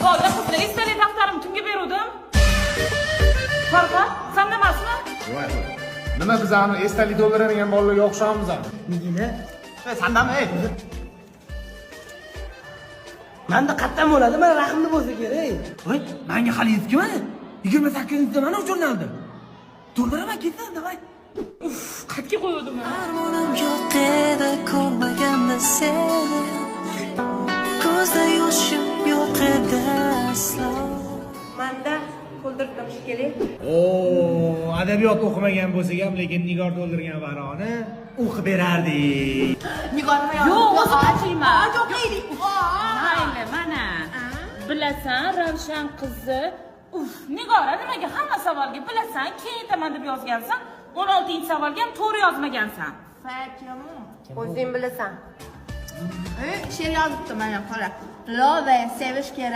Boyda qizlar esdalik daftarimni kimga beruvdim? Farqat, sen emasmi? Voy. Nima biz ani esdalik to'ldiradigan bolalarga o'xshaymiz ham? Nigina? Sandami? Menda qattan bo'ladi, mana raqamli bo'lsa kerak. Voy, menga hali yetgan. 28-da mana jurnalda. To'ldiraman ketdim, davay. Uf, qatga qo'yuvdim. Armonim yo'q edi ko'rmaganda seni, ko'zda yoshim yo'q edi aslo. Manda to'ldirib topish kerak. Oo, adabiyot o'qimagan bo'lsak ham, lekin Nigor to'ldirgan varoni o'qib berardik. Nigorma Yo'q, o'zi topshirma. To'playlik. Mayli, mana. Bilasan, Ravshan qizi. Uf, Nigora nimaga hamma savolga bilasan, keyin aytaman deb yozgansan. 16-savolga ham to'g'ri yozmagansan. O'zing bilasan. She'r yozibdi mana qara. Love sevish kerak.